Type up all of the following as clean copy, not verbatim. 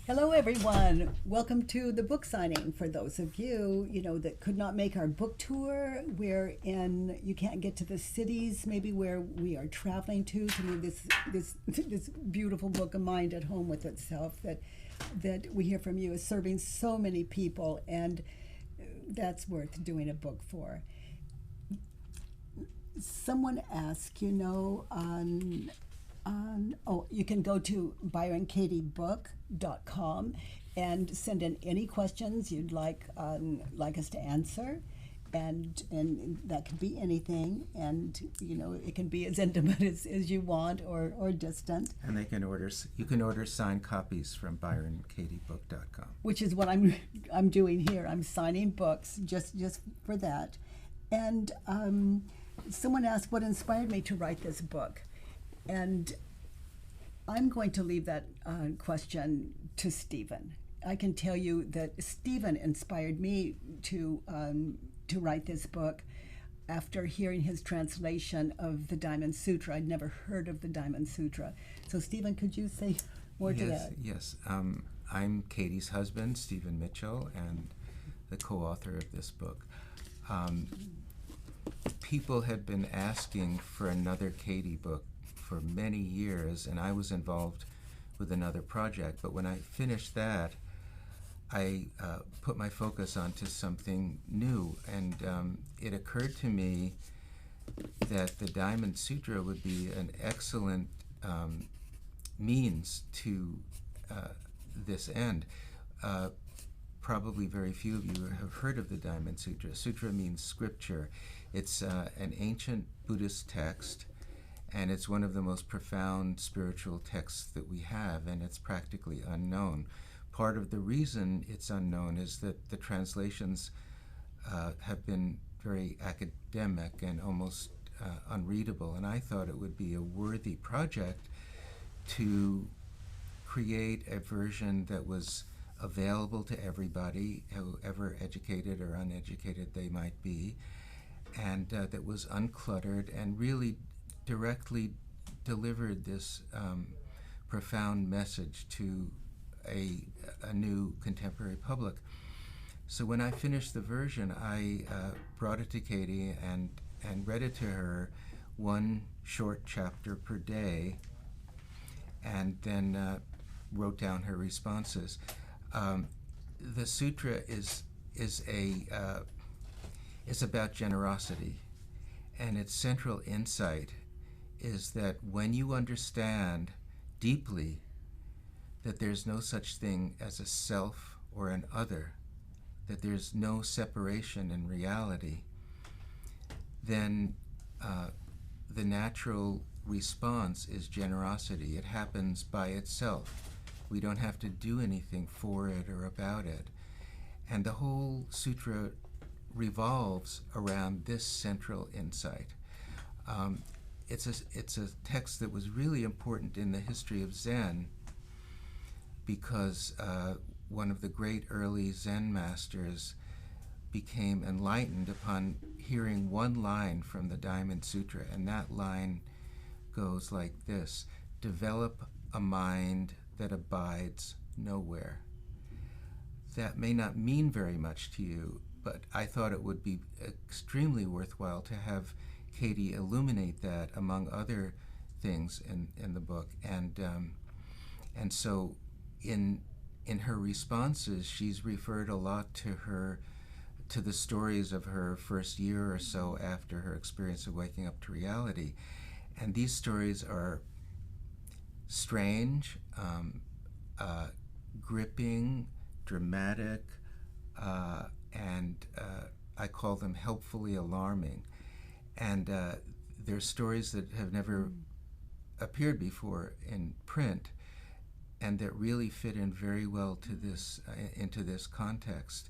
Hello, everyone. Welcome to the book signing. For those of you, that could not make our book tour, you can't get to the cities, maybe where we are traveling to leave this beautiful book, A Mind at Home with Itself, that we hear from you is serving so many people, and that's worth doing a book for. Someone asked, you can go to byronkatiebook.com and send in any questions you'd like us to answer, and that can be anything, and it can be as intimate as you want, or distant. And you can order signed copies from byronkatiebook.com. Which is what I'm doing here. I'm signing books just for that. And someone asked what inspired me to write this book. And I'm going to leave that question to Stephen. I can tell you that Stephen inspired me to write this book after hearing his translation of the Diamond Sutra. I'd never heard of the Diamond Sutra. So Stephen, could you say more to that? Yes. I'm Katie's husband, Stephen Mitchell, and the co-author of this book. People had been asking for another Katie book for many years, and I was involved with another project. But when I finished that, I put my focus onto something new, and it occurred to me that the Diamond Sutra would be an excellent means to this end. Probably very few of you have heard of the Diamond Sutra. Sutra means scripture. It's an ancient Buddhist text, and it's one of the most profound spiritual texts that we have, and it's practically unknown. Part of the reason it's unknown is that the translations have been very academic and almost unreadable, and I thought it would be a worthy project to create a version that was available to everybody, however educated or uneducated they might be, and that was uncluttered and really directly delivered this profound message to a new contemporary public. So when I finished the version, I brought it to Katie and read it to her, one short chapter per day, and then wrote down her responses. The sutra is about generosity, and its central insight is that when you understand deeply that there's no such thing as a self or an other, that there's no separation in reality, then the natural response is generosity. It happens by itself. We don't have to do anything for it or about it. And the whole sutra revolves around this central insight. It's a text that was really important in the history of Zen, because one of the great early Zen masters became enlightened upon hearing one line from the Diamond Sutra, and that line goes like this: develop a mind that abides nowhere. That may not mean very much to you, but I thought it would be extremely worthwhile to have Katie illuminate that among other things in the book. And so in her responses, she's referred a lot to the stories of her first year or so after her experience of waking up to reality. And these stories are strange, gripping, dramatic, and I call them helpfully alarming. And they're stories that have never appeared before in print, and that really fit in very well to this into this context.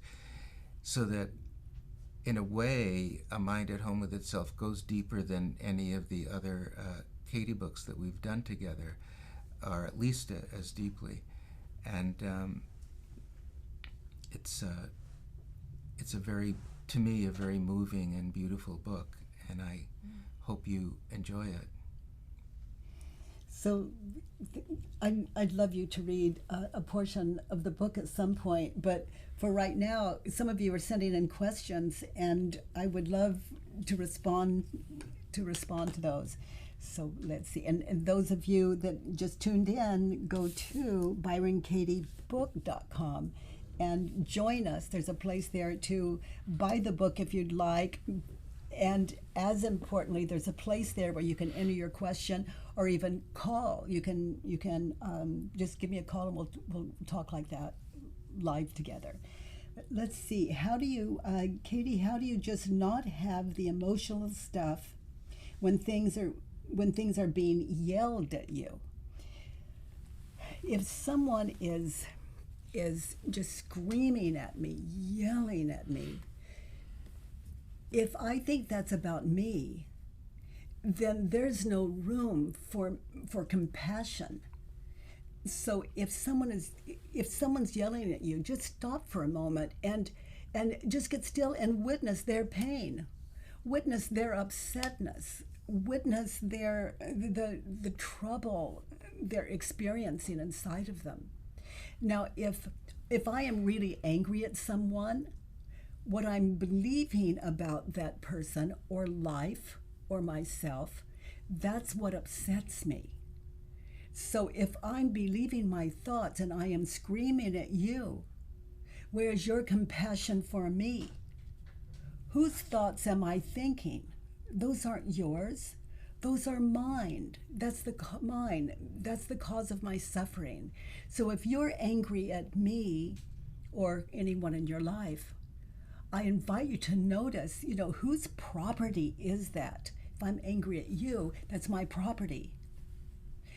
So that, in a way, A Mind at Home with Itself goes deeper than any of the other Katie books that we've done together, or at least as deeply. And it's a very, to me, a very moving and beautiful book, and I hope you enjoy it. So I'd love you to read a portion of the book at some point, but for right now, some of you are sending in questions, and I would love to respond to those. So let's see. And those of you that just tuned in, go to byronkatiebook.com and join us. There's a place there to buy the book if you'd like. And as importantly, there's a place there where you can enter your question or even call. You can just give me a call and we'll talk like that live together. Let's see. How do you, Katie? How do you just not have the emotional stuff when things are being yelled at you? If someone is just screaming at me, yelling at me, if I think that's about me, then there's no room for compassion. So if someone's yelling at you, just stop for a moment and just get still and witness their pain, witness their upsetness, witness the trouble they're experiencing inside of them. Now, if I am really angry at someone, what I'm believing about that person or life or myself, that's what upsets me. So if I'm believing my thoughts and I am screaming at you, where's your compassion for me? Whose thoughts am I thinking? Those aren't yours. Those are mine. That's the cause of my suffering. So if you're angry at me or anyone in your life, I invite you to notice, whose property is that? If I'm angry at you, that's my property.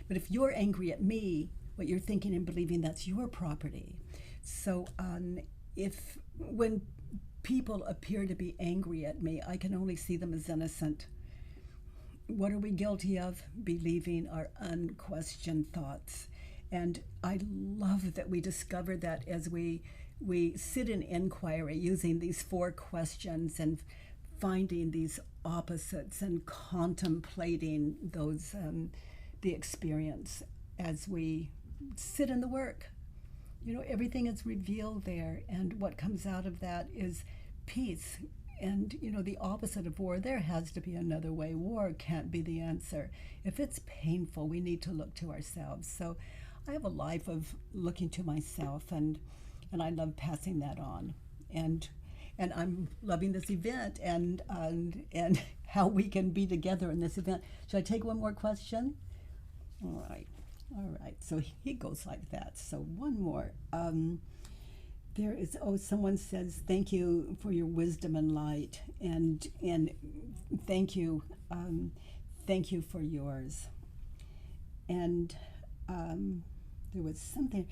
But if you're angry at me, what you're thinking and believing, that's your property. So when people appear to be angry at me, I can only see them as innocent. What are we guilty of? Believing our unquestioned thoughts. And I love that we discover that as we sit in inquiry using these 4 questions and finding these opposites and contemplating those the experience as we sit in the work. Everything is revealed there, and what comes out of that is peace. And the opposite of war, there has to be another way. War can't be the answer. If it's painful, we need to look to ourselves. So I have a life of looking to myself, and I love passing that on. And I'm loving this event and how we can be together in this event. Should I take one more question? All right. So he goes like that. So one more. There is, someone says, thank you for your wisdom and light, and thank you for yours. And there was something.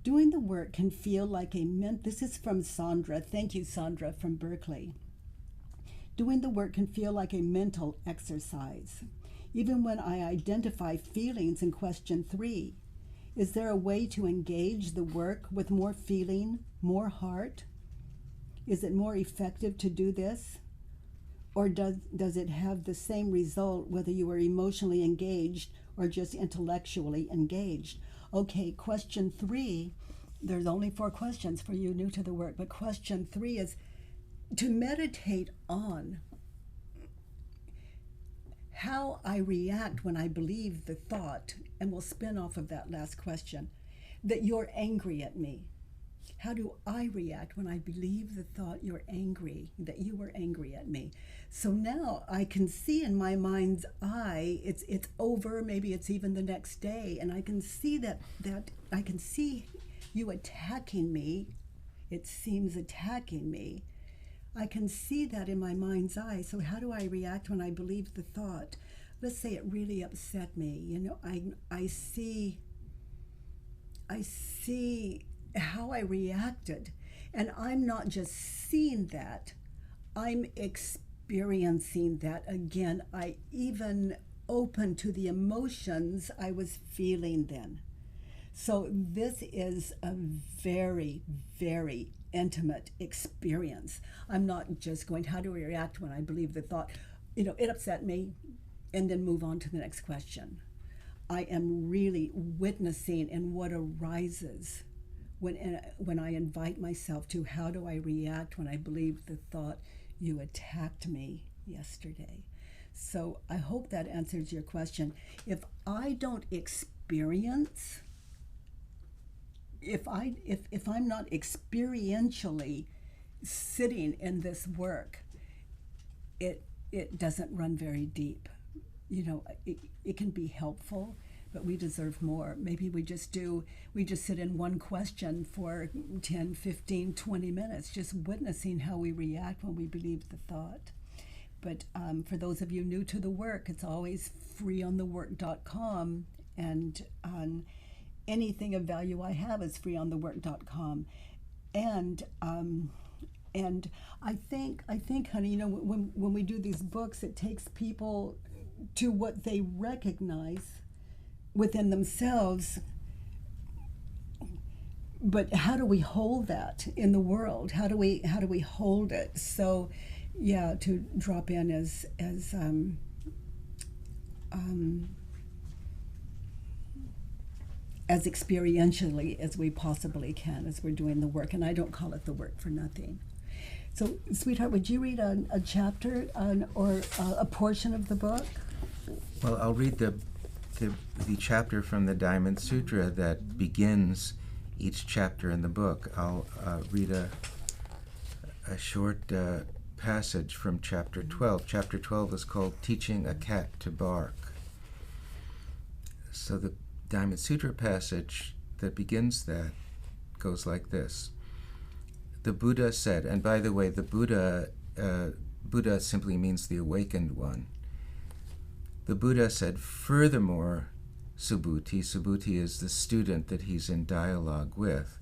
Doing the work can feel like this is from Sandra. Thank you, Sandra, from Berkeley. Doing the work can feel like a mental exercise. Even when I identify feelings in question 3, is there a way to engage the work with more feeling, more heart? Is it more effective to do this? Or does it have the same result whether you are emotionally engaged or just intellectually engaged? Okay, question 3, there's only 4 questions for you new to the work, but question 3 is to meditate on how I react when I believe the thought, and we'll spin off of that last question, that you're angry at me. How do I react when I believe the thought you're angry, that you were angry at me? So now I can see in my mind's eye, it's over, maybe it's even the next day, and I can see that I can see you attacking me. It seems attacking me. I can see that in my mind's eye. So how do I react when I believe the thought? Let's say it really upset me. I see how I reacted. And I'm not just seeing that, I'm experiencing that again. I even open to the emotions I was feeling then. So this is a very, very intimate experience. I'm not just going, how do I react when I believe the thought, it upset me, and then move on to the next question. I am really witnessing in what arises when I invite myself to how do I react when I believe the thought, you attacked me yesterday. So I hope that answers your question. If I don't experience, if I'm not experientially sitting in this work, it doesn't run very deep. You know, it can be helpful, but we deserve more. Maybe we just sit in one question for 10, 15, 20 minutes, just witnessing how we react when we believe the thought. But for those of you new to the work, it's always freeonthework.com, and anything of value I have is freeonthework.com. And I think, honey, you know, when we do these books, it takes people to what they recognize within themselves. But how do we hold that in the world? How do we hold it? So, yeah, to drop in as experientially as we possibly can as we're doing the work. And I don't call it the work for nothing. So, sweetheart, would you read a chapter or a portion of the book? Well, I'll read the chapter from the Diamond Sutra that begins each chapter in the book. I'll read a short passage from chapter 12. Chapter 12 is called Teaching a Cat to Bark. So the Diamond Sutra passage that begins that goes like this. The Buddha said, and by the way, the Buddha simply means the awakened one. The Buddha said, furthermore, Subhuti is the student that he's in dialogue with.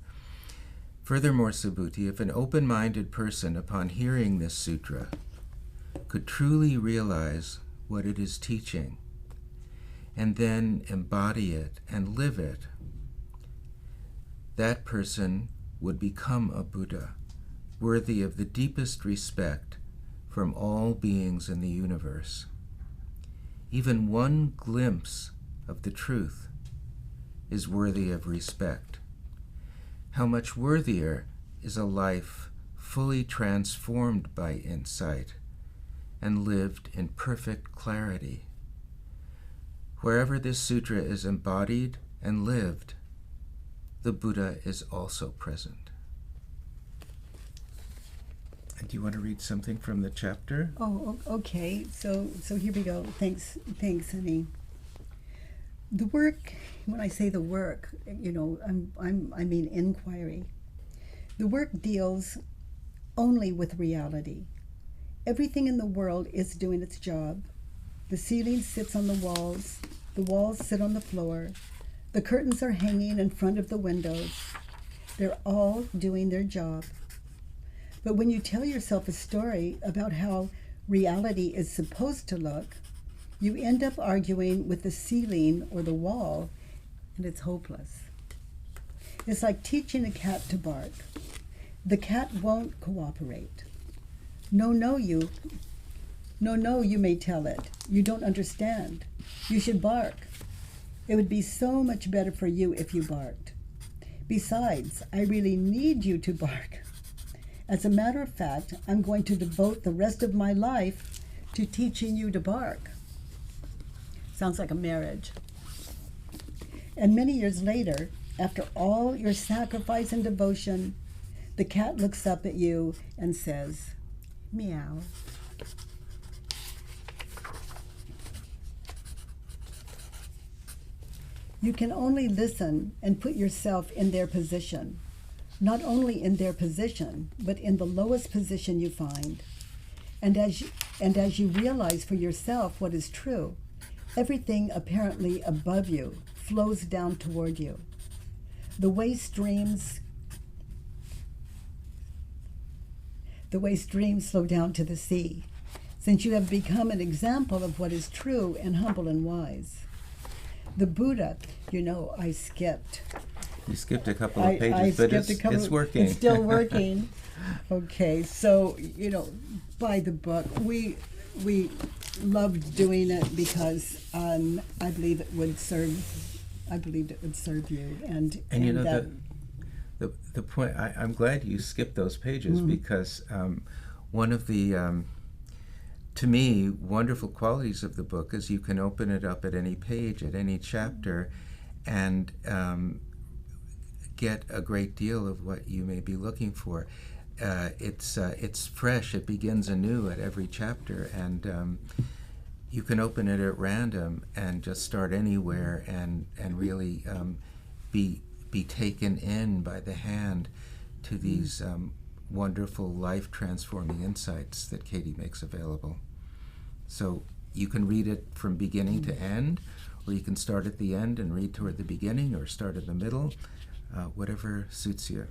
Furthermore, Subhuti, if an open-minded person, upon hearing this sutra, could truly realize what it is teaching, and then embody it and live it, that person would become a Buddha, worthy of the deepest respect from all beings in the universe. Even one glimpse of the truth is worthy of respect. How much worthier is a life fully transformed by insight and lived in perfect clarity. Wherever this sutra is embodied and lived, the Buddha is also present. And do you want to read something from the chapter? Oh, okay. So here we go. Thanks, honey. The work. When I say the work, you know, I mean inquiry. The work deals only with reality. Everything in the world is doing its job. The ceiling sits on the walls sit on the floor, the curtains are hanging in front of the windows. They're all doing their job. But when you tell yourself a story about how reality is supposed to look, you end up arguing with the ceiling or the wall, and it's hopeless. It's like teaching a cat to bark. The cat won't cooperate. No, you may tell it. You don't understand. You should bark. It would be so much better for you if you barked. Besides, I really need you to bark. As a matter of fact, I'm going to devote the rest of my life to teaching you to bark. Sounds like a marriage. And many years later, after all your sacrifice and devotion, the cat looks up at you and says, meow. You can only listen and put yourself in their position. Not only in their position, but in the lowest position you find. And as you realize for yourself what is true, everything apparently above you flows down toward you. The way streams flow down to the sea, since you have become an example of what is true and humble and wise. The Buddha, you know, I skipped. You skipped a couple of pages, but it's working. It's still working. Okay, so, you know, by the book, we loved doing it because I believe it would serve. I believed it would serve you, and you know that, the point. I'm glad you skipped those pages because one of the to me wonderful qualities of the book is you can open it up at any page, at any chapter, and get a great deal of what you may be looking for. It's fresh. It begins anew at every chapter, and you can open it at random and just start anywhere and really be taken in by the hand to these wonderful life-transforming insights that Katie makes available. So you can read it from beginning to end, or you can start at the end and read toward the beginning, or start in the middle, whatever suits you.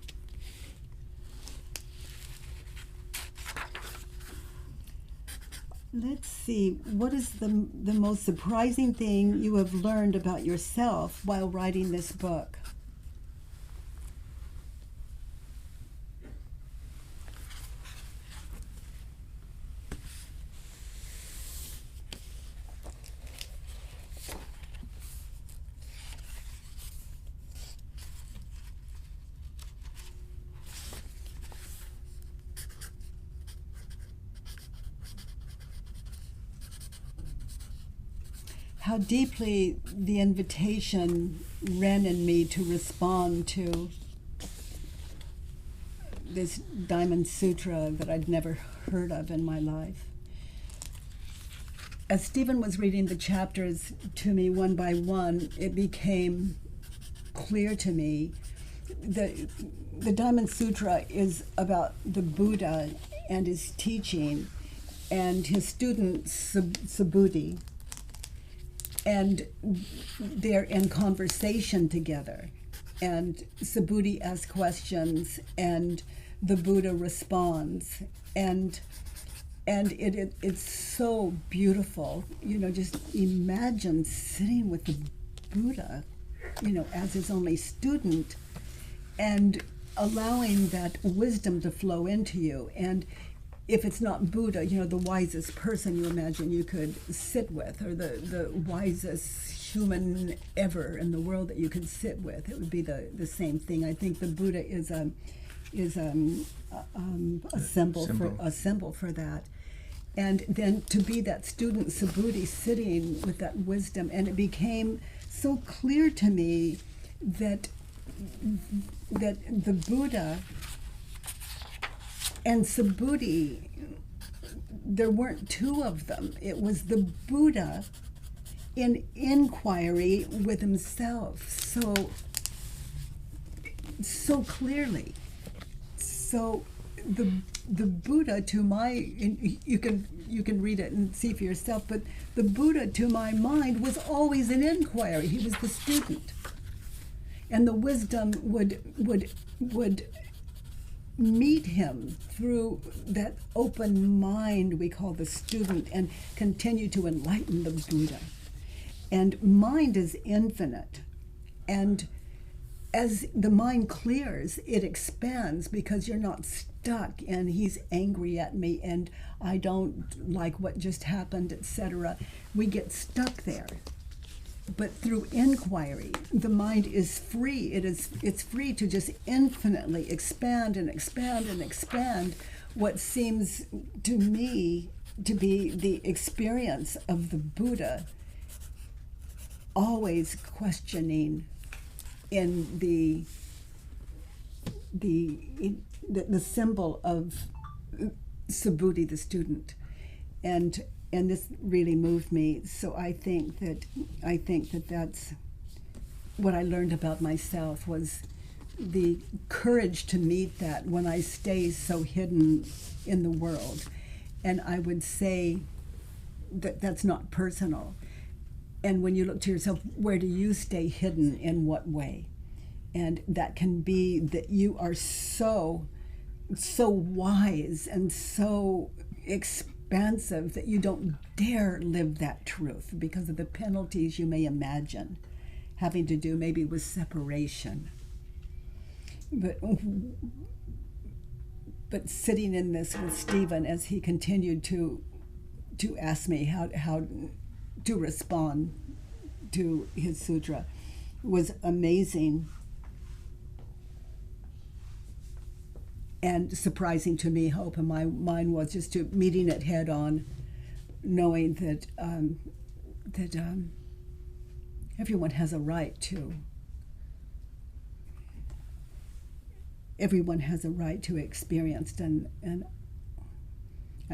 let's see, what is the most surprising thing you have learned about yourself while writing this book? How deeply the invitation ran in me to respond to this Diamond Sutra that I'd never heard of in my life. As Stephen was reading the chapters to me one by one, it became clear to me that the Diamond Sutra is about the Buddha and his teaching and his student Subhuti. And they're in conversation together. And Subhuti asks questions, and the Buddha responds. And it's so beautiful. You know, just imagine sitting with the Buddha, you know, as his only student, and allowing that wisdom to flow into you. And if it's not Buddha, you know, the wisest person you imagine you could sit with, or the wisest human ever in the world that you could sit with, it would be the same thing. I think the Buddha is a symbol for that. And then to be that student Subhuti sitting with that wisdom, and it became so clear to me that the Buddha and Subhuti, there weren't two of them. It was the Buddha in inquiry with himself so clearly. So the Buddha, to my, you can read it and see for yourself, but the Buddha, to my mind, was always in inquiry. He was the student, and the wisdom would meet him through that open mind we call the student, and continue to enlighten the Buddha. And mind is infinite, and as the mind clears, it expands, because you're not stuck and he's angry at me and I don't like what just happened, etc. We get stuck there. But through inquiry, the mind is free. It's free to just infinitely expand and expand and expand what seems to me to be the experience of the Buddha, always questioning in the symbol of Subhuti, the student. And this really moved me. So I think that that's what I learned about myself, was the courage to meet that when I stay so hidden in the world. And I would say that that's not personal. And when you look to yourself, where do you stay hidden, in what way? And that can be that you are so wise and so expansive that you don't dare live that truth because of the penalties you may imagine having to do maybe with separation. But sitting in this with Stephen as he continued to to ask me how to respond to his sutra was amazing and surprising to me. How open my mind was just to meeting it head on, knowing that everyone has a right to. Everyone has a right to experience an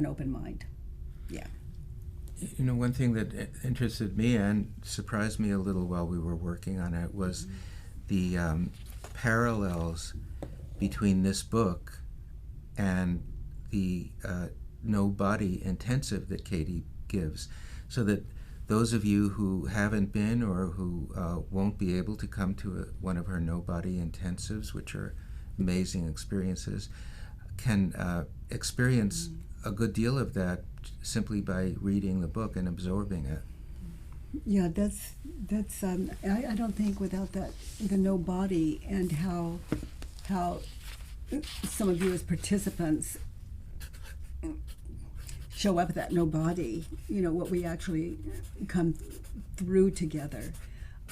open mind. Yeah. You know, one thing that interested me and surprised me a little while we were working on it was the parallels between this book and the no body intensive that Katie gives, so that those of you who haven't been or who won't be able to come to one of her no body intensives, which are amazing experiences, can experience a good deal of that simply by reading the book and absorbing it. Yeah, that's I don't think without that, the no body, and how some of you as participants show up at that no body, you know, what we actually come through together.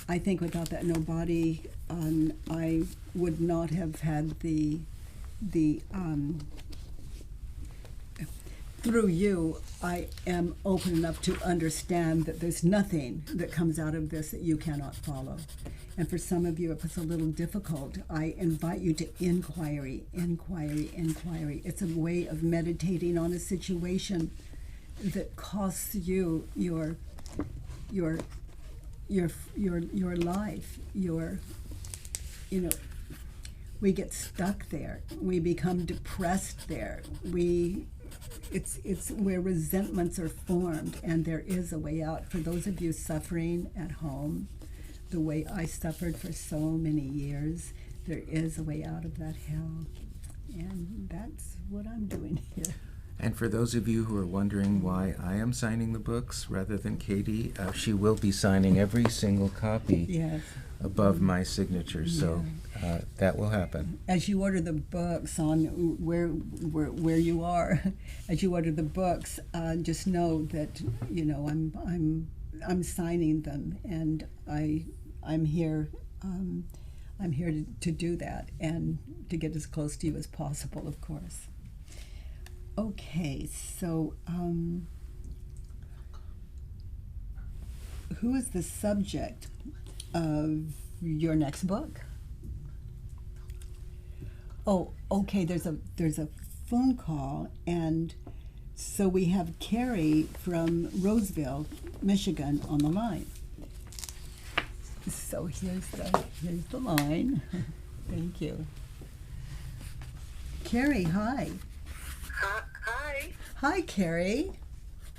I think without that no body, I would not have had the through you, I am open enough to understand that there's nothing that comes out of this that you cannot follow. And for some of you, if it's a little difficult, I invite you to inquiry. It's a way of meditating on a situation that costs you your life, you know, we get stuck there. We become depressed there. It's where resentments are formed, and there is a way out. For those of you suffering at home, the way I suffered for so many years, there is a way out of that hell. And that's what I'm doing here. And for those of you who are wondering why I am signing the books rather than Katie, she will be signing every single copy. Yes. Above my signature, so that will happen. As you order the books on where you are, as you order the books, just know that, you know, I'm signing them, and I'm here to do that and to get as close to you as possible, of course. Okay, so who is the subject of your next book? Oh, okay, there's a phone call, and so we have Carrie from Roseville, Michigan on the line. So here's the line. Thank you. Carrie, hi. Hi. Hi, Carrie.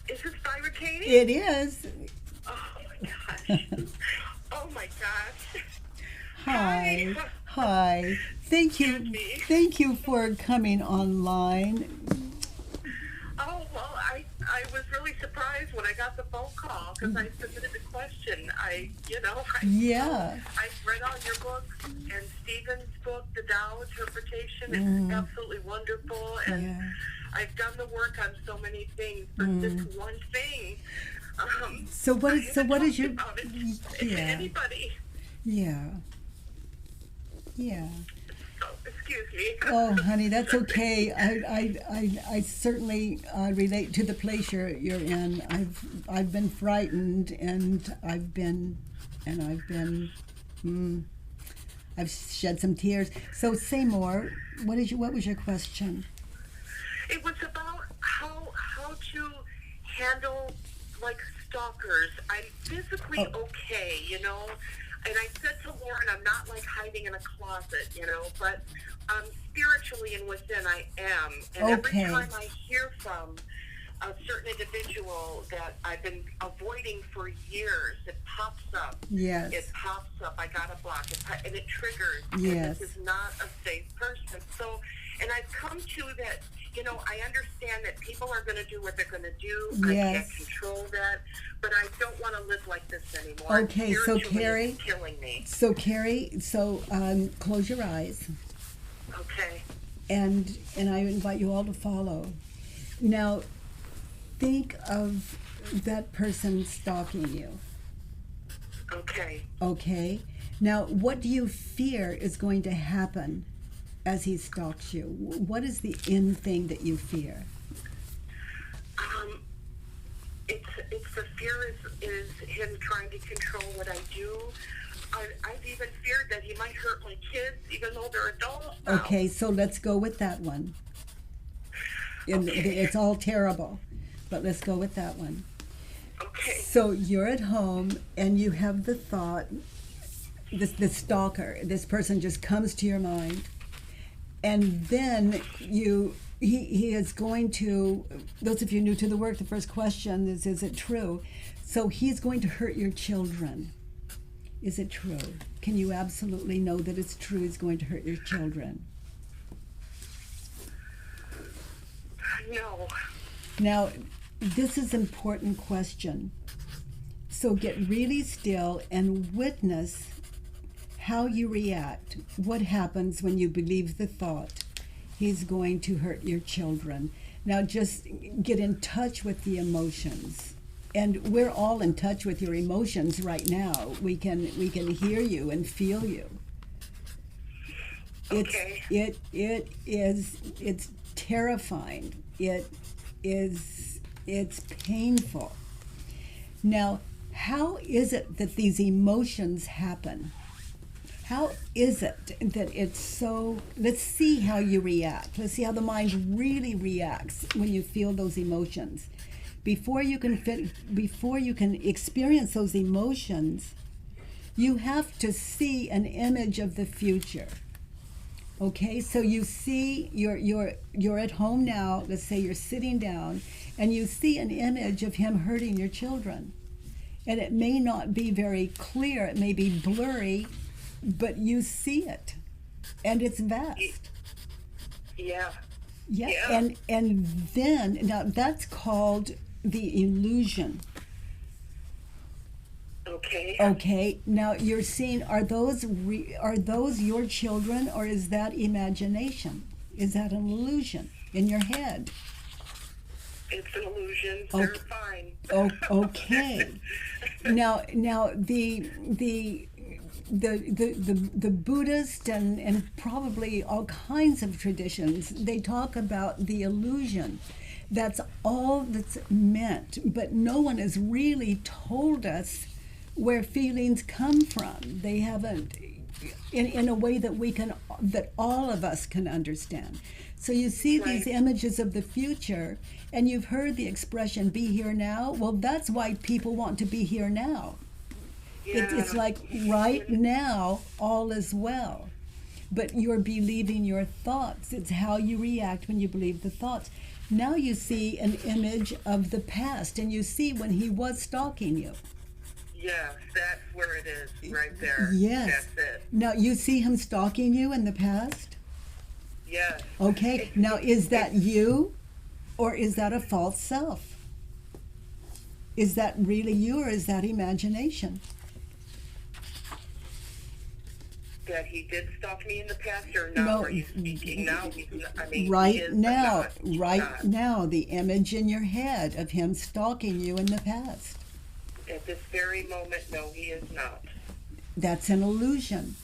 Is this Byron Katie? It is. Oh my gosh. Oh my gosh. Hi. Hi. Thank you. Excuse me. Thank you for coming online. Oh, well, I was really surprised when I got the phone call because I submitted the question. Yeah. I read all your books, and Stephen's book, The Tao Interpretation, is absolutely wonderful. And Yeah. I've done the work on so many things, but this one thing. So what is your? About it Yeah. to anybody. Yeah. Yeah. So, excuse me. Oh, honey, that's okay. I certainly relate to the place you're in. I've been frightened, and I've shed some tears. So say more. What was your question? It was about how to handle like stalkers. I'm physically okay, you know. And I said to Lauren, I'm not like hiding in a closet, you know, but spiritually and within I am. And Okay. every time I hear from a certain individual that I've been avoiding for years, it pops up. Yes. It pops up. I got a block. And it triggers. Yes. And this is not a safe person. So, and I've come to that, you know, I understand that people are going to do what they're going to do. Yes. I can't control that. But I don't want to live like this anymore. Okay, so Spiritually, Carrie, it's killing me. So Carrie, close your eyes, Okay. and I invite you all to follow. Now, think of that person stalking you. Okay. Okay? Now, what do you fear is going to happen as he stalks you? What is the end thing that you fear? It's the fear is him trying to control what I do. I've even feared that he might hurt my kids, even though they're adults now. Okay, so let's go with that one. Okay. It's all terrible, but let's go with that one. Okay. So you're at home and you have the thought, this stalker, this person just comes to your mind, and then he is going to, those of you new to the work, the first question is it true? So he's going to hurt your children. Is it true? Can you absolutely know that it's true he's going to hurt your children? No. Now, this is an important question. So get really still and witness how you react. What happens when you believe the thought, he's going to hurt your children? Now just get in touch with the emotions. And we're all in touch with your emotions right now. We can hear you and feel you. Okay. It's terrifying. It's painful. Now, how is it that these emotions happen? How is it that it's so, let's see how you react. Let's see how the mind really reacts when you feel those emotions. Before you can experience those emotions, you have to see an image of the future. Okay, so you see you're at home now, let's say you're sitting down, and you see an image of him hurting your children. And it may not be very clear, it may be blurry, but you see it. And it's vast. Yeah. Yeah. And then, now that's called the illusion. Okay. Okay. Now you're seeing, are those your children, or is that imagination? Is that an illusion in your head? It's an illusion. They're fine. Okay. Now the Buddhist and probably all kinds of traditions, they talk about the illusion. That's all that's meant, but no one has really told us where feelings come from. They haven't, in a way that all of us can understand. So you see these images of the future, and you've heard the expression, be here now. Well, that's why people want to be here now. Yeah. It's like right now, all is well. But you're believing your thoughts. It's how you react when you believe the thoughts. Now you see an image of the past, and you see when he was stalking you. Yes, that's where it is, right there. Yes. That's it. Now you see him stalking you in the past? Yes. Okay, now is that you, or is that a false self? Is that really you, or is that imagination? That he did stalk me in the past, or now No. are you speaking now? He's not, I mean, he Right is, but now, not. He's right not. now, the image in your head of him stalking you in the past. At this very moment, no, he is not. That's an illusion.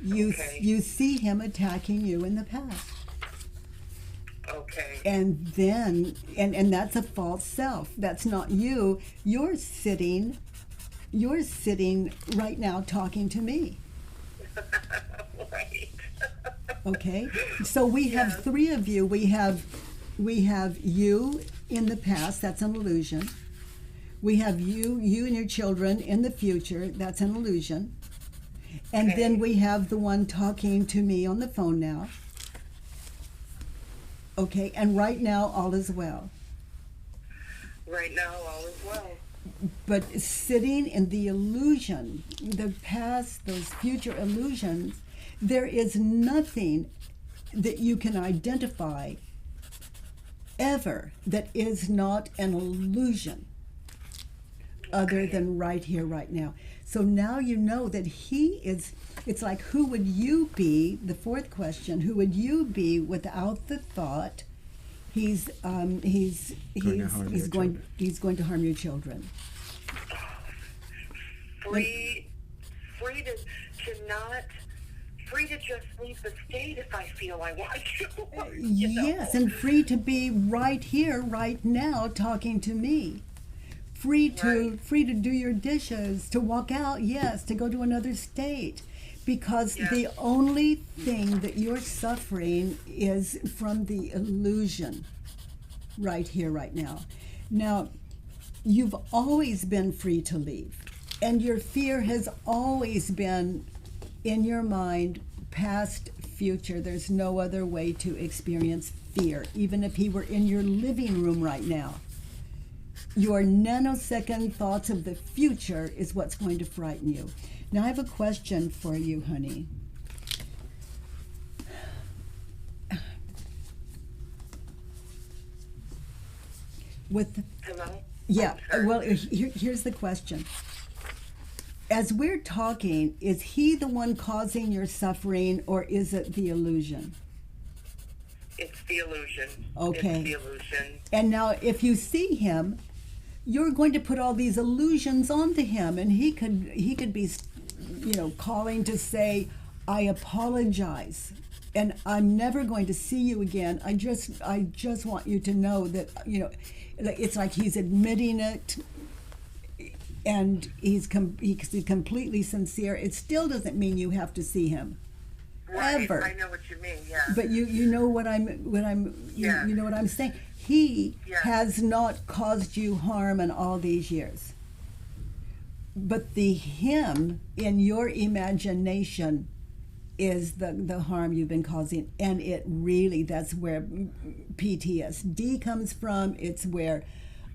Okay. You see him attacking you in the past. Okay. And then, and that's a false self. That's not you. You're sitting right now talking to me. Right. Okay? So we have Yes. three of you. We have you in the past, that's an illusion. We have you and your children in the future, that's an illusion. And Okay. then we have the one talking to me on the phone now. Okay, and right now all is well. Right now, all is well. But sitting in the illusion, the past, those future illusions, there is nothing that you can identify ever that is not an illusion other than right here, right now. So now you know that he is, it's like, who would you be, the fourth question, who would you be without the thought He's Going to harm your children. he's going to harm your children. Free to just leave the state if I feel I want to. you know? Yes, and free to be right here, right now, talking to me. Free to do your dishes, to walk out, yes, to go to another state. Because the only thing that you're suffering is from the illusion right here, right now. Now, you've always been free to leave. And your fear has always been in your mind, past, future. There's no other way to experience fear, even if he were in your living room right now. Your nanosecond thoughts of the future is what's going to frighten you. Now, I have a question for you, honey. Hello? Yeah, well, here's the question. As we're talking, is he the one causing your suffering, or is it the illusion? It's the illusion. Okay. It's the illusion. And now, if you see him, you're going to put all these illusions onto him, and he could be, calling to say, "I apologize, and I'm never going to see you again. I just want you to know that it's like he's admitting it." And he's completely sincere. It still doesn't mean you have to see him, Right, ever. I know what you mean. Yeah. But you know what I'm you know what I'm saying. He has not caused you harm in all these years. But the him in your imagination is the harm you've been causing, and that's where PTSD comes from. It's where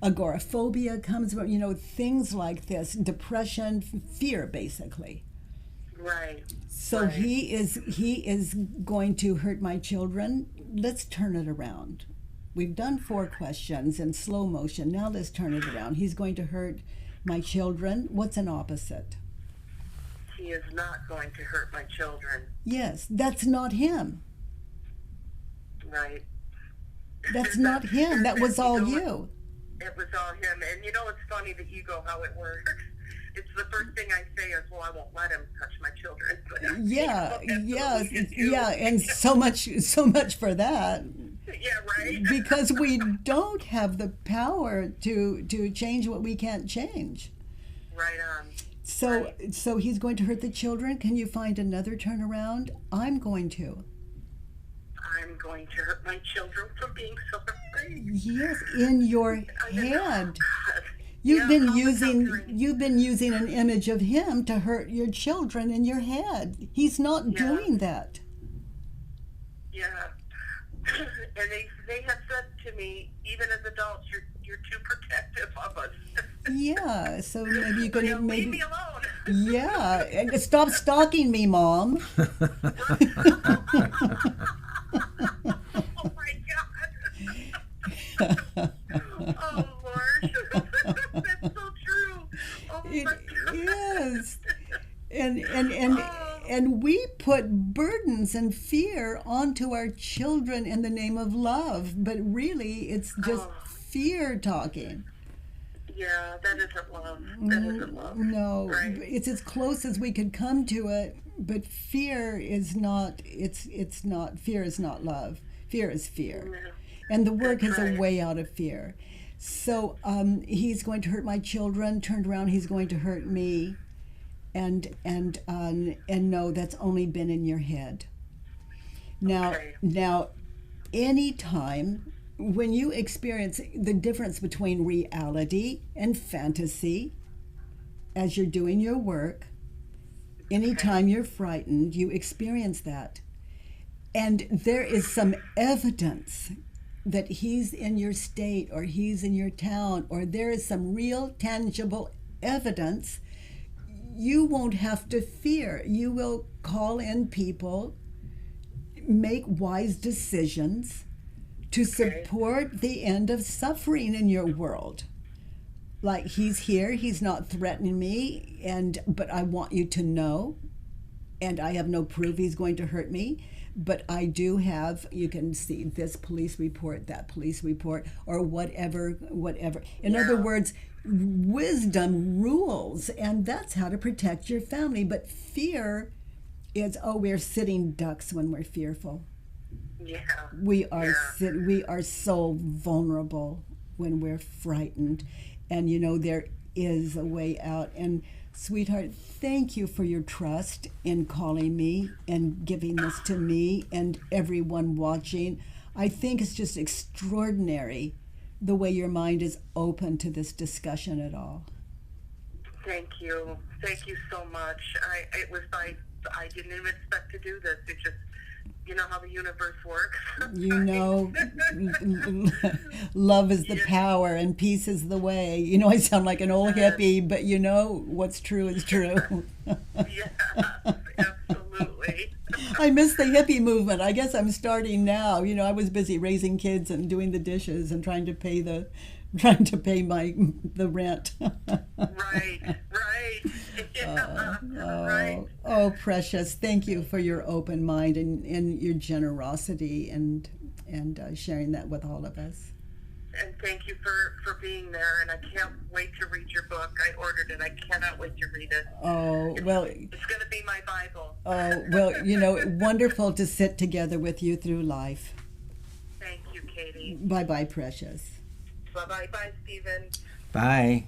agoraphobia comes from, things like this, depression, fear, basically. Right. So right. he is going to hurt my children. Let's turn it around. We've done 4 questions in slow motion. Now let's turn it around. He's going to hurt my children. What's an opposite? He is not going to hurt my children. Yes, that's not him. Right. That's not him. That was all you. It was all him. And it's funny, the ego, how it works. It's the first thing I say is, well, I won't let him touch my children. But yeah, and so much for that. Yeah, right. Because we don't have the power to change what we can't change. Right on. So he's going to hurt the children. Can you find another turnaround? I'm going to hurt my children from being so afraid. Yes, in your head. You've been using an image of him to hurt your children in your head. He's not doing that. Yeah. And they have said to me, even as adults, you're too protective of us. Yeah, so maybe you could leave me alone. Yeah, and stop stalking me, Mom. Oh my God. Oh Lord. That's so true. Oh my God. Yes. And we put burdens and fear onto our children in the name of love, but really it's just fear talking. Yeah, that isn't love. That isn't love. No, right? It's as close as we could come to it, but fear is not. It's not. Fear is not love. Fear is fear, and the work is a way out of fear. So he's going to hurt my children. Turned around, he's going to hurt me, and no, that's only been in your head. Now, anytime when you experience the difference between reality and fantasy, as you're doing your work, anytime you're frightened, you experience that. And there is some evidence that he's in your state or he's in your town, or there is some real tangible evidence, you won't have to fear. You will call in people, make wise decisions to support the end of suffering in your world. Like, he's here, he's not threatening me, but I want you to know, and I have no proof he's going to hurt me. But I do have, you can see this police report, that police report, or whatever. In other words, wisdom rules, and that's how to protect your family. But fear is, we're sitting ducks when we're fearful. Yeah. We are so vulnerable when we're frightened. And there is a way out. And sweetheart, thank you for your trust in calling me and giving this to me and everyone watching. I think it's just extraordinary the way your mind is open to this discussion at all. Thank you. Thank you so much. I didn't even expect to do this. It just, you know how the universe works. Love is the power and peace is the way. I sound like an old hippie, but what's true is true. Yes, absolutely. I miss the hippie movement. I guess I'm starting now. I was busy raising kids and doing the dishes and trying to pay the rent. Right. Yeah, right. Oh, precious. Thank you for your open mind and your generosity and sharing that with all of us. And thank you for being there. And I can't wait to read your book. I ordered it. I cannot wait to read it. It's going to be my Bible. Wonderful to sit together with you through life. Thank you, Katie. Bye-bye, precious. Bye-bye. Bye, Stephen. Bye.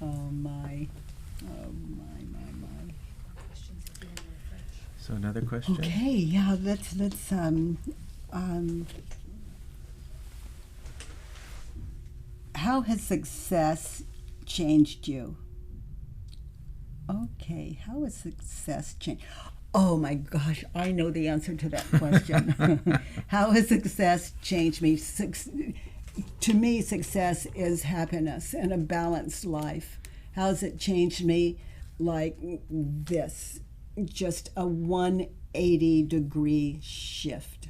Oh my. So another question? Okay, yeah, let's how has success changed you? Okay, how has success changed? Oh my gosh, I know the answer to that question. How has success changed me? To me, success is happiness and a balanced life. How has it changed me? Like this, just a 180-degree shift.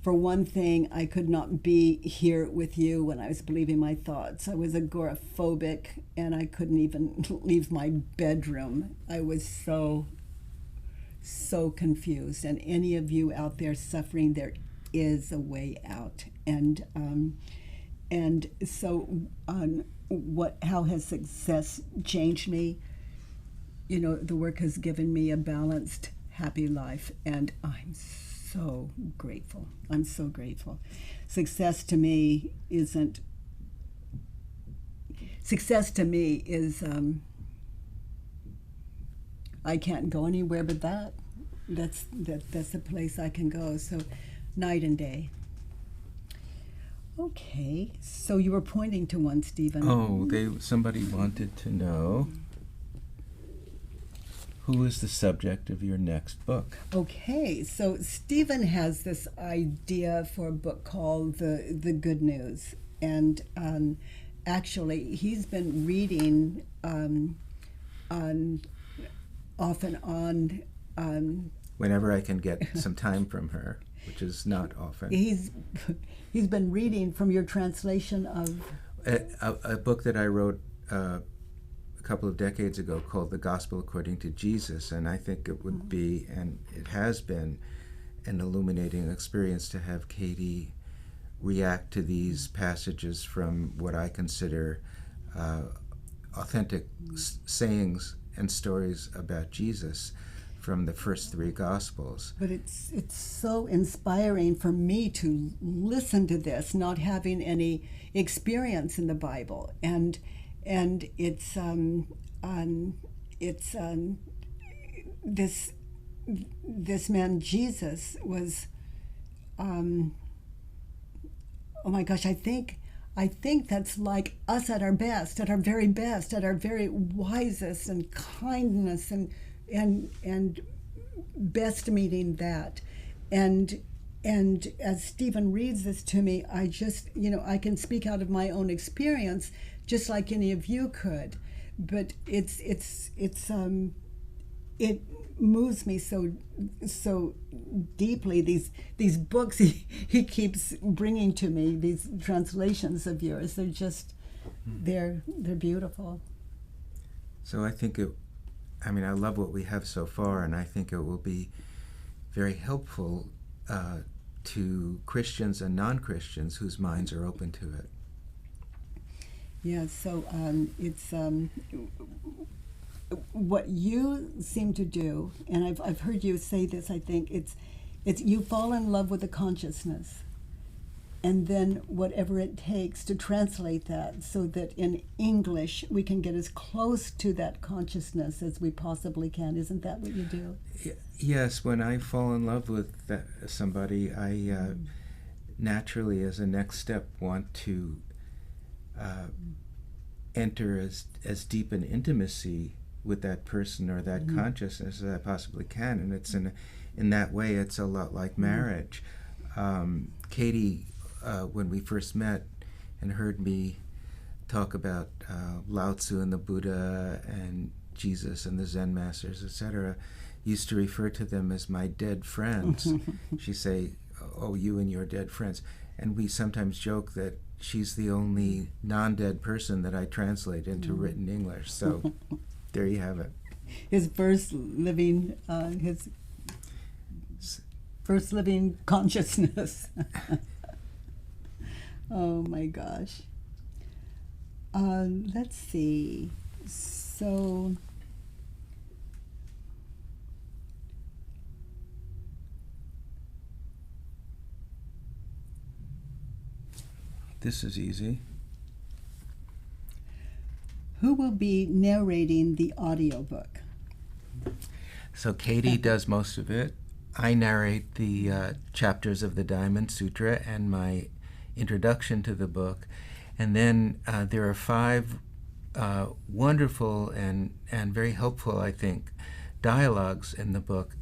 For one thing, I could not be here with you when I was believing my thoughts. I was agoraphobic, and I couldn't even leave my bedroom. I was so confused. And any of you out there suffering, there is a way out. And so how has success changed me? The work has given me a balanced, happy life, and I'm so grateful. I'm so grateful. Success to me is I can't go anywhere but that. That's the place I can go. So night and day. Okay, so you were pointing to one, Stephen. Oh, somebody wanted to know who is the subject of your next book. Okay, so Stephen has this idea for a book called The Good News, and actually he's been reading off and on. Whenever I can get some time from her, which is not often. He's been reading from your translation of a book that I wrote a couple of decades ago called The Gospel According to Jesus, and I think it would be, and it has been, an illuminating experience to have Katie react to these passages from what I consider authentic sayings and stories about Jesus from the first three Gospels. But it's so inspiring for me to listen to this, not having any experience in the Bible, and it's this man Jesus was, oh my gosh, I think that's like us at our best, at our very best, at our very wisest, and kindness and best meeting that. And as Stephen reads this to me, I just, I can speak out of my own experience just like any of you could, but it moves me so deeply. These books he keeps bringing to me, these translations of yours, they're just they're beautiful. So I think I mean, I love what we have so far, and I think it will be very helpful to Christians and non-Christians whose minds are open to it. Yeah, so it's what you seem to do, and I've heard you say this, I think, it's you fall in love with the consciousness, and then whatever it takes to translate that so that in English we can get as close to that consciousness as we possibly can. Isn't that what you do? Yes, when I fall in love with somebody, I naturally, as a next step, want to enter as deep an intimacy with that person or that consciousness as I possibly can. And it's in that way, it's a lot like marriage. Katie, when we first met and heard me talk about Lao Tzu and the Buddha and Jesus and the Zen masters, etc., used to refer to them as my dead friends. She'd say, "Oh, you and your dead friends." And we sometimes joke that she's the only non-dead person that I translate into written English. So there you have it. His first living consciousness. Oh my gosh. Let's see. So this is easy. Who will be narrating the audiobook? So Katie does most of it. I narrate the chapters of the Diamond Sutra and my introduction to the book. And then there are 5 wonderful and very helpful, I think, dialogues in the book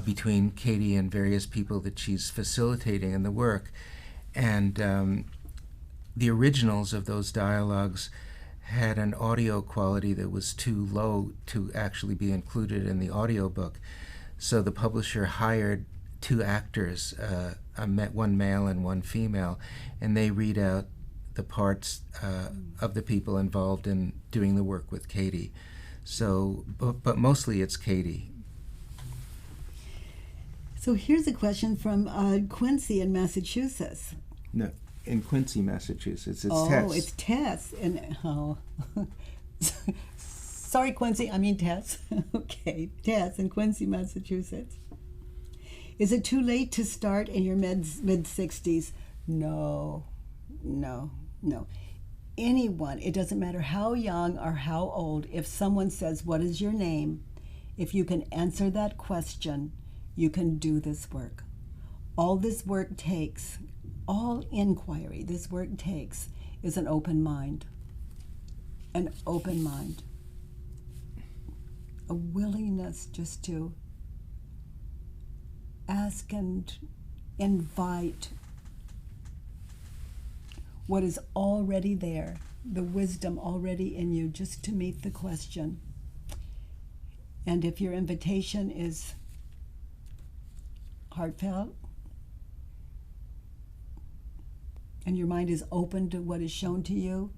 between Katie and various people that she's facilitating in the work. And the originals of those dialogues had an audio quality that was too low to actually be included in the audiobook. So the publisher hired 2 actors, one male and one female, and they read out the parts of the people involved in doing the work with Katie. So, but mostly it's Katie. So here's a question from Quincy in Massachusetts. No, in Quincy, Massachusetts. It's Tess. Tess. Oh, it's Tess. And sorry, Quincy. I mean Tess. Okay, Tess in Quincy, Massachusetts. Is it too late to start in your mid-60s? No. Anyone, it doesn't matter how young or how old, if someone says, "What is your name?" if you can answer that question, you can do this work. All this work takes, all inquiry this work takes, is an open mind. An open mind. A willingness just to ask and invite what is already there, the wisdom already in you, just to meet the question. And if your invitation is heartfelt and your mind is open to what is shown to you,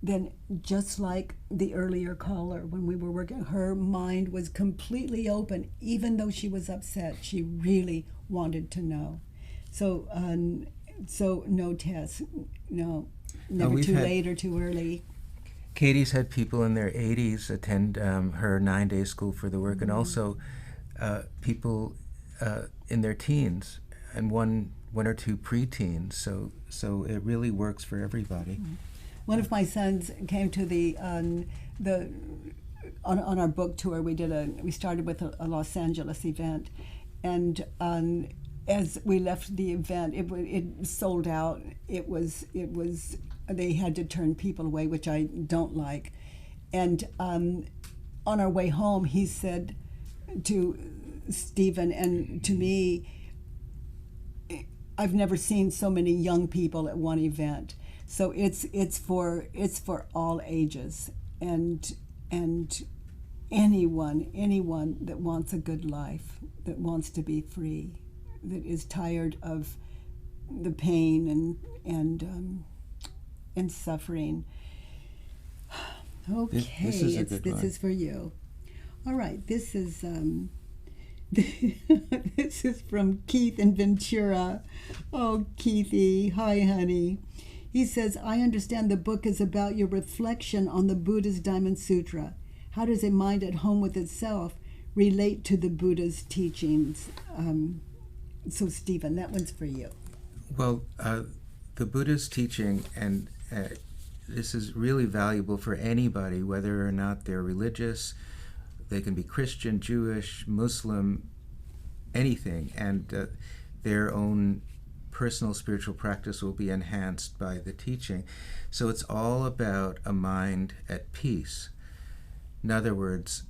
then just like the earlier caller, when we were working, her mind was completely open. Even though she was upset, she really wanted to know. So no, Tess, no, never too late or too early. Katie's had people in their 80s attend her 9-day school for the work, and also people in their teens, and one or 2 preteens. So it really works for everybody. One of my sons came to on our book tour. We started with a Los Angeles event, and as we left the event, it sold out. It was they had to turn people away, which I don't like. And on our way home, he said to Stephen and to me, "I've never seen so many young people at one event." So it's for all ages, and anyone that wants a good life, that wants to be free, that is tired of the pain and suffering. Okay, This is a good this one. is for you. All right, this is this is from Keith in Ventura. Oh, Keithy, hi, honey. He says, I understand the book is about your reflection on the Buddha's Diamond Sutra. How does a mind at home with itself relate to the Buddha's teachings? So, Stephen, that one's for you. Well, the Buddha's teaching, and this is really valuable for anybody, whether or not they're religious. They can be Christian, Jewish, Muslim, anything, and their own personal spiritual practice will be enhanced by the teaching. So it's all about a mind at peace. In other words,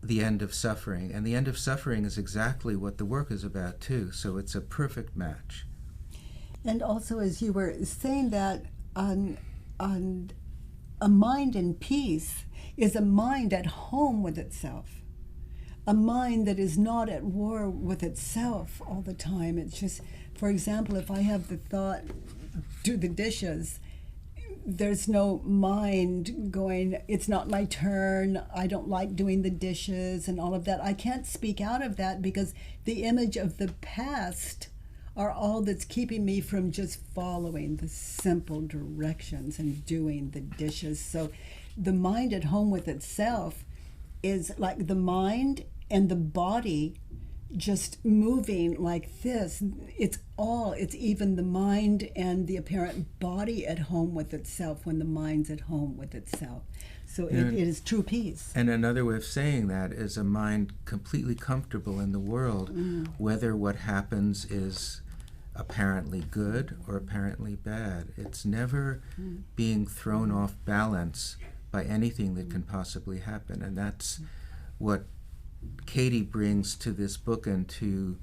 the end of suffering. And the end of suffering is exactly what the work is about, too. So it's a perfect match. And also, as you were saying that, on a mind in peace is a mind at home with itself. A mind that is not at war with itself all the time. It's just, for example, if I have the thought, do the dishes, there's no mind going, it's not my turn, I don't like doing the dishes and all of that. I can't speak out of that because the image of the past are all that's keeping me from just following the simple directions and doing the dishes. So the mind at home with itself is like the mind and the body just moving like this. It's even the mind and the apparent body at home with itself when the mind's at home with itself. So it is true peace. And another way of saying that is a mind completely comfortable in the world, whether what happens is apparently good or apparently bad. It's never being thrown off balance by anything that can possibly happen. And that's what Katie brings to this book and to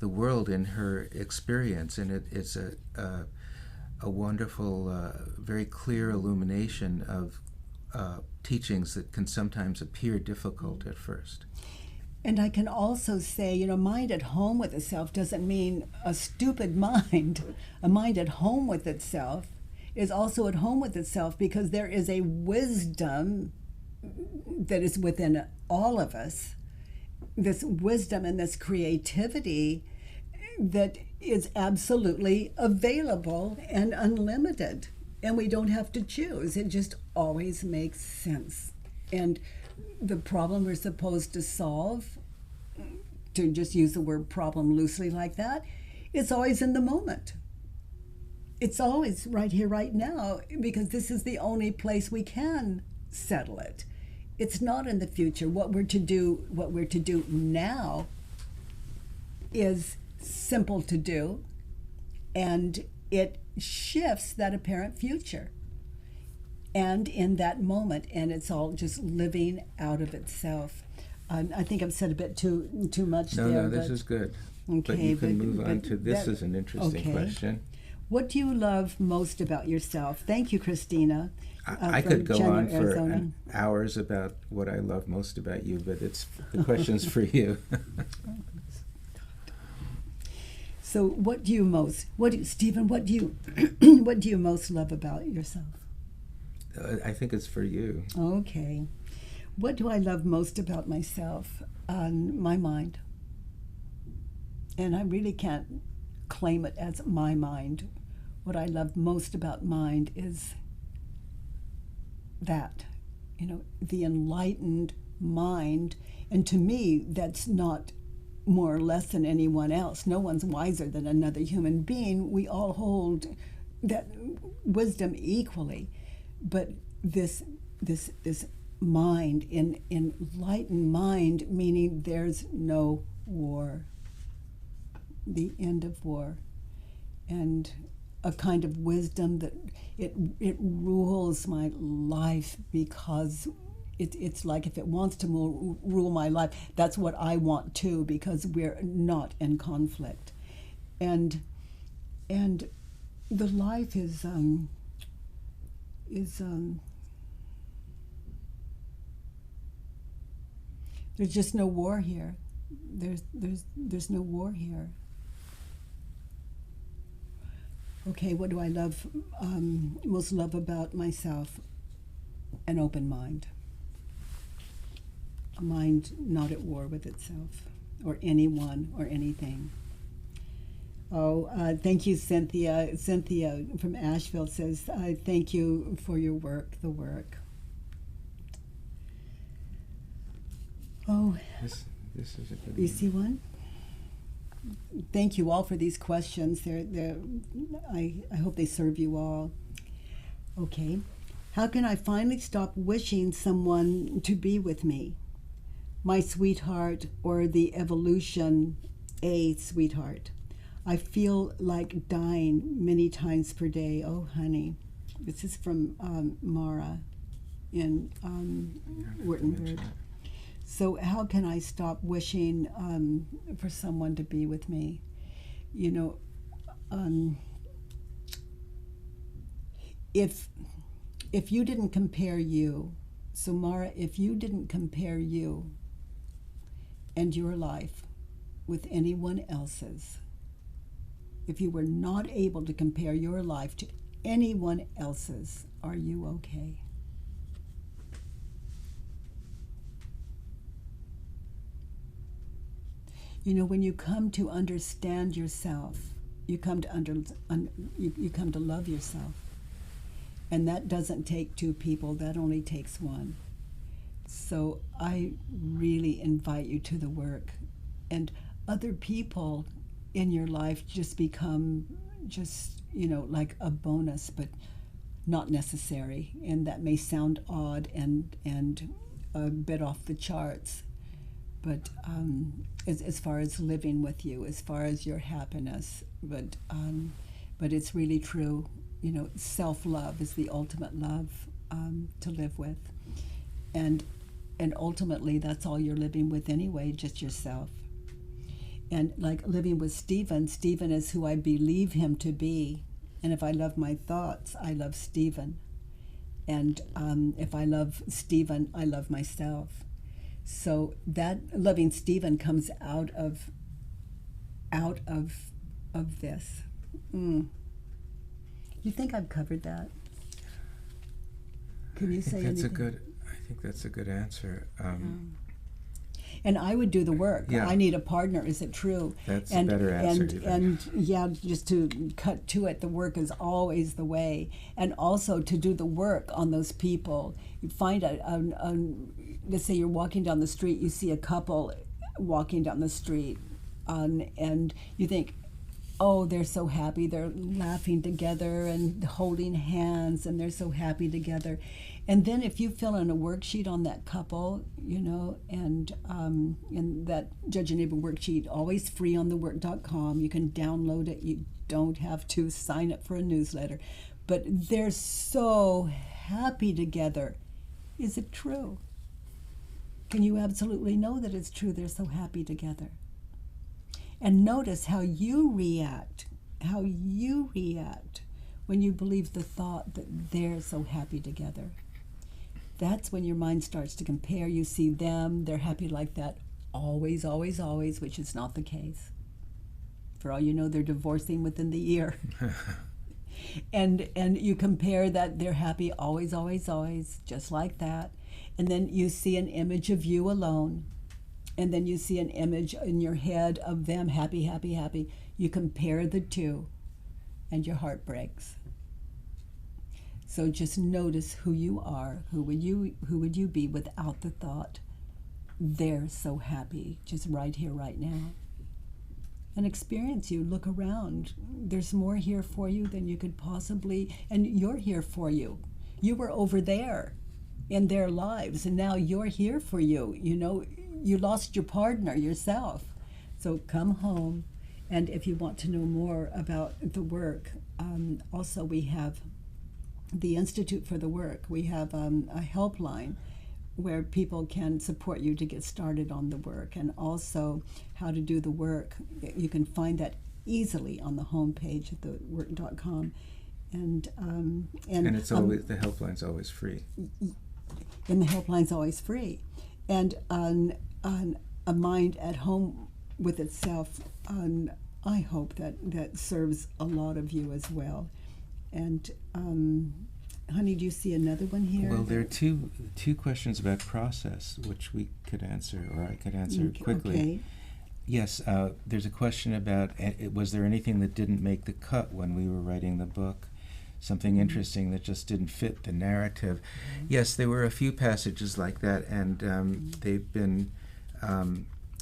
the world in her experience. And it's a wonderful, very clear illumination of teachings that can sometimes appear difficult at first. And I can also say, mind at home with itself doesn't mean a stupid mind. A mind at home with itself is also at home with itself because there is a wisdom that is within all of us, this wisdom and this creativity that is absolutely available and unlimited. And we don't have to choose. It just always makes sense. And the problem we're supposed to solve, to just use the word problem loosely like that, it's always in the moment. It's always right here, right now, because this is the only place we can settle it. It's not in the future. What we're to do now is simple to do, and it shifts that apparent future. And in that moment, and it's all just living out of itself. I think I've said a bit too much there. No, this is good. Okay, but you can move on to this is an interesting question. What do you love most about yourself? Thank you, Christina. I could go Chandler, on for Arizona. hours about what I love most about you, but the question's for you. So, Stephen? What do you most love about yourself? I think it's for you. Okay. What do I love most about myself? My mind. And I really can't claim it as my mind. What I love most about mind is that, the enlightened mind. And to me, that's not more or less than anyone else. No one's wiser than another human being. We all hold that wisdom equally. But this mind, enlightened mind, meaning there's no war, the end of war, and a kind of wisdom that it rules my life because it's like if it wants to rule my life, that's what I want too, because we're not in conflict, and the life is there's just no war here. There's no war here. Okay, what do I most love about myself? an open mind. A mind not at war with itself or anyone or anything. Oh, thank you, Cynthia. Cynthia from Asheville says, thank you for your work, the work. Oh, This is a good you one. see one? Thank you all for these questions. I hope they serve you all. Okay. How can I finally stop wishing someone to be with me? My sweetheart or the evolution A sweetheart. I feel like dying many times per day. Oh, honey. This is from Mara in Wurtemberg. So how can I stop wishing for someone to be with me? You know, if you didn't compare you, so Mara, if you didn't compare you and your life with anyone else's, if you were not able to compare your life to anyone else's, are you okay? You know, when you come to understand yourself, you come to love yourself. And that doesn't take two people, that only takes one. So I really invite you to the work. And other people in your life just become like a bonus, but not necessary. And that may sound odd and a bit off the charts. But as far as living with you, as far as your happiness, but it's really true. You know, self-love is the ultimate love to live with, and ultimately that's all you're living with anyway, just yourself. And like living with Stephen is who I believe him to be, and if I love my thoughts, I love Stephen, and if I love Stephen, I love myself. So that loving Stephen comes out of this. You think I've covered that? Can you say anything? I think that's a good answer. And I would do the work. Yeah. I need a partner. Is it true? That's a better answer. And yeah, just to cut to it, the work is always the way. And also to do the work on those people. You find let's say you're walking down the street, you see a couple walking down the street, and you think, oh, they're so happy. They're laughing together and holding hands, and they're so happy together. And then if you fill in a worksheet on that couple, you know, and that Judge and Neighbor worksheet, always free on thework.com. You can download it. You don't have to sign up for a newsletter. But they're so happy together. Is it true? Can you absolutely know that it's true? They're so happy together. And notice how you react when you believe the thought that they're so happy together. That's when your mind starts to compare. You see them, they're happy like that always, always, always, which is not the case. For all you know, they're divorcing within the year. And you compare that they're happy always, always, always, just like that. And then you see an image of you alone. And then you see an image in your head of them happy, happy, happy. You compare the two, and your heart breaks. So just notice who you are. Who would you be without the thought, they're so happy, just right here, right now? And experience you. Look around. There's more here for you than you could possibly, and you're here for you. You were over there in their lives, and now you're here for you. You know, you lost your partner yourself. So come home, and if you want to know more about the work, also we have the Institute for the Work. We have a helpline where people can support you to get started on the work, and also how to do the work. You can find that easily on the homepage at thework.com. And it's always, the helpline's always free. And the helpline's always free. And on a mind at home with itself, I hope that serves a lot of you as well. And honey, do you see another one here? Well, there are two questions about process, which we could answer, or I could answer quickly. Okay. Yes, there's a question about, was there anything that didn't make the cut when we were writing the book? Something interesting that just didn't fit the narrative. Yes, there were a few passages like that, and they've been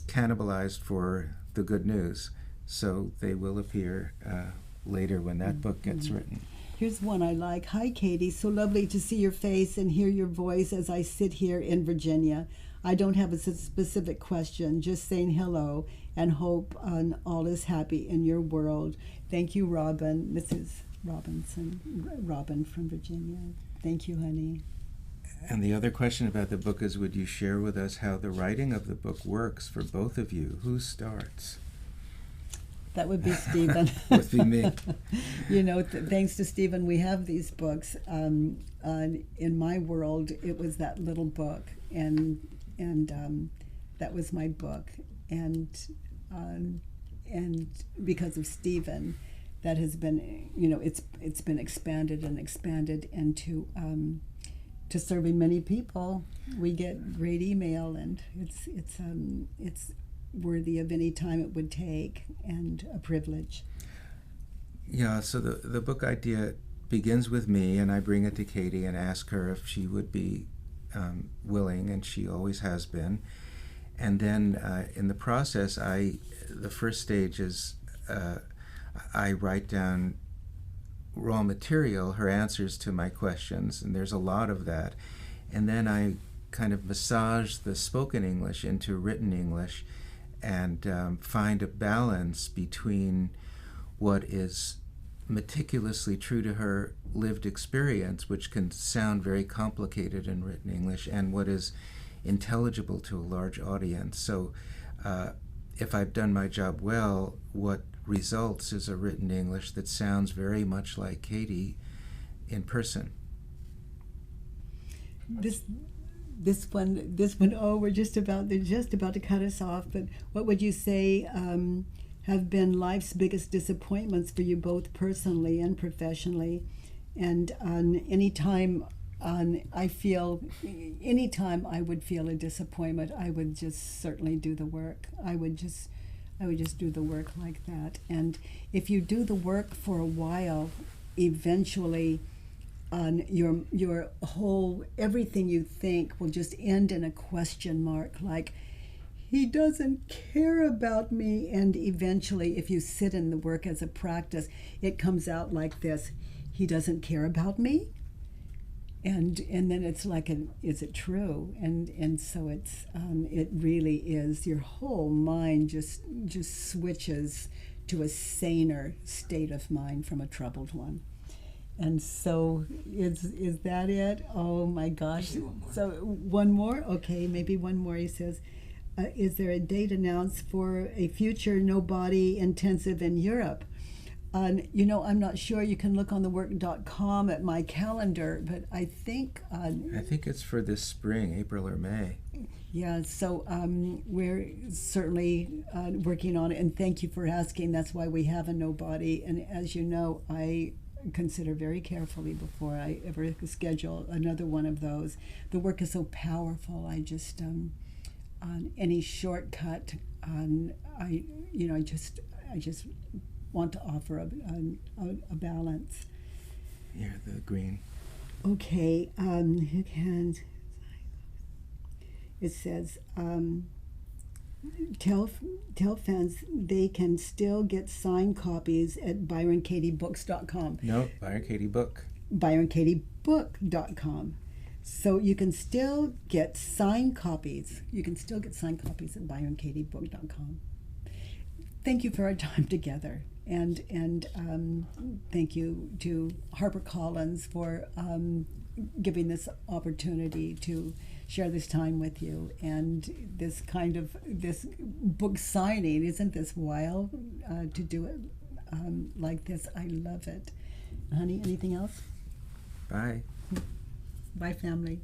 cannibalized for the good news. So they will appear later when that book gets written. Here's one I like. Hi, Katie. So lovely to see your face and hear your voice as I sit here in Virginia. I don't have a specific question, just saying hello and hope all is happy in your world. Thank you, Robin. Mrs. Robinson. Robin from Virginia. Thank you, honey. And the other question about the book is, would you share with us how the writing of the book works for both of you? Who starts? That would be Stephen. Would be me. You know, thanks to Stephen, we have these books. In my world, it was that little book, and that was my book, and because of Stephen, that has been, you know, it's been expanded and expanded into to serving many people. We get great email, and it's worthy of any time it would take, and a privilege. Yeah, so the book idea begins with me, and I bring it to Katie and ask her if she would be willing, and she always has been. And then in the process, the first stage is I write down raw material, her answers to my questions, and there's a lot of that. And then I kind of massage the spoken English into written English, and find a balance between what is meticulously true to her lived experience, which can sound very complicated in written English, and what is intelligible to a large audience. So if I've done my job well, what results is a written English that sounds very much like Katie in person. This one, oh, they're just about to cut us off, but what would you say have been life's biggest disappointments for you both personally and professionally? And anytime I would feel a disappointment, I would just certainly do the work. I would just do the work like that. And if you do the work for a while, eventually your whole, everything you think will just end in a question mark, like, he doesn't care about me. And eventually, if you sit in the work as a practice, it comes out like this: he doesn't care about me. And then it's like, is it true? And so it really is, your whole mind just switches to a saner state of mind from a troubled one. And so is that it? Oh my gosh. So one more? Okay, maybe one more. He says, is there a date announced for a future no-body intensive in Europe? You know, I'm not sure. You can look on thework.com at my calendar, but I think it's for this spring, April or May. Yeah, so we're certainly working on it, and thank you for asking. That's why we have a no-body, and as you know, I consider very carefully before I ever schedule another one of those. The work is so powerful. I just on any shortcut, I just want to offer a balance. Here, the green. Okay, who can? It says, tell fans they can still get signed copies at ByronKatieBooks.com. No, Byron Katie Book. ByronKatieBook.com. So you can still get signed copies. You can still get signed copies at ByronKatieBook.com. Thank you for our time together, and thank you to HarperCollins for giving this opportunity to share this time with you, and this book signing. Isn't this wild to do it like this? I love it. Honey, anything else? Bye. Bye, family.